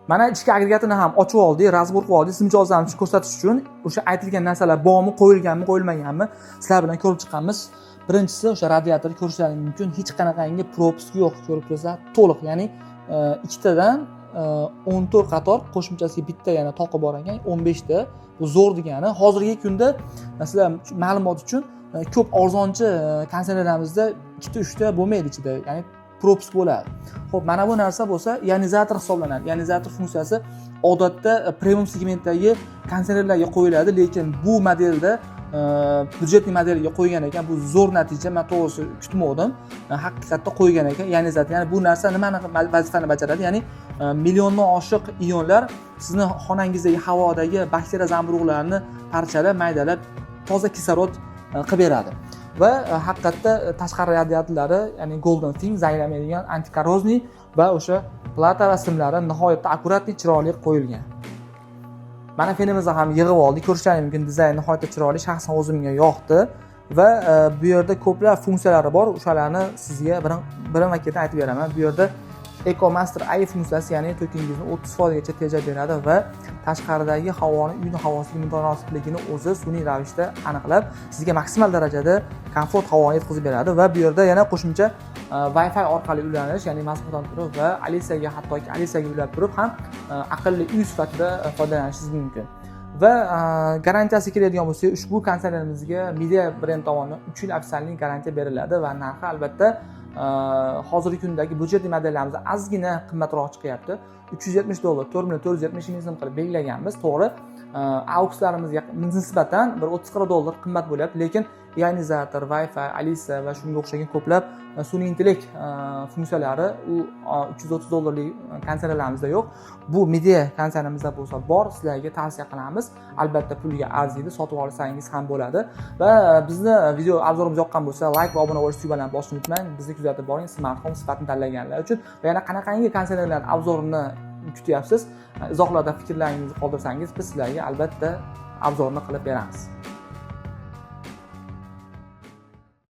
Mana ichki agregatini ham ochib oldik, razbor qilib oldik, simjozlarni ko'rsatish uchun o'sha aytilgan narsalar bormi, qo'yilganmi, qo'yilmaganmi sizlar bilan ko'rib chiqamiz. Birinchisi o'sha radiatorni ko'rishlaringiz mumkin. Hech qanaqangi propiska yo'q, ko'rib turibsizlar, to'liq, ya'ni ikkitadan 14 qator qo'shimchasiga bitta yana toqi bor ekan, 15 ta. Bu zo'r degani. Hozirgi kunda masalan ma'lumot uchun ko'p arzonchi konditsionerlarimizda 2-3 ta bo'lmaydi ichida, ya'ni propiska bo'ladi. Xo'p, mana bu narsa bo'lsa ionizator hisoblanadi. Ionizator funksiyasi odatda premium segmentdagi konditsionerlarga qo'yiladi, lekin bu modelda byudjetli modelga qo'ygan ekan. Bu zo'r natija. Men to'g'risi kutmadim. Haqiqatda qo'ygan ekan ionizator. Ya'ni bu narsa nimani vazifani bajaradi? Ya'ni milliondan oshiq ionlar sizni xonangizdagi havodagi bakteriya zamburug'larini parchalab, maydalab, toza kislorod qilib beradi. Va haqiqatda tashqari radiatorlari, ya'ni Golden Fin zaylamaydigan, antikorrozniy va o'sha plata va simlari nihoyatda akkuratli, chiroyli qo'yilgan. Mana fenimizni ham yig'ib oldik. Ko'rishlaringiz mumkin, dizayn nihoyatda chiroyli, shaxsan o'zimga yoqdi va bu yerda ko'plab funksiyalari bor. O'shalarni sizga birin-ketin aytib beraman. Bu yerda EcoMaster AI funksiyasi, ya'ni to'kingizni 30% gacha tejab beradi va tashqaridagi havoni, uyning havosiga mutanosibligini o'zi sun'iy ravishda aniqlab, sizga maksimal darajada komfort havoni yetkazib beradi va bu yerda yana qo'shimcha Wi-Fi orqali ulanish, ya'ni Moskvadan turib va Alisaga, hattoki Alisaga ulab turib ham aqlli uy sifatida foydalanishingiz mumkin. Va garantiyasi keladigan bo'lsak, ushbu konditsionerimizga Media brend tomonidan 3 yil afzallik garantiya beriladi va narxi albatta hozirgi kundagi byudjetli modellarimizda ozgina qimmatroq chiqyapti. $370, 4470 ming so'm qilib belgilaganmiz. To'g'ri, AUXlarimizga nisbatan bir $30-40 qimmat bo'lyapti, lekin ionizator, Wi-Fi, Alisa va shunga o'xshagan ko'plab sun'iy intellekt funksiyalari u $330lik konditsionerlarimizda yo'q. Bu Media konditsionerimizda bo'lsa bor, sizlarga tavsiya qilamiz. Albatta pulga arziydi, sotib olsangiz ham bo'ladi. Va bizni video obzorimiz yoqqan bo'lsa, like va obuna bo'lish tugmasini bosishni unutmang. Bizni kuzatib boring, smartfon sifatini tanlaganlar uchun va yana qanaqangi konditsionerlar obzorini kutyapsiz, izohlarda fikrlaringizni qoldirsangiz biz sizlarga albatta obzorni qilib beramiz.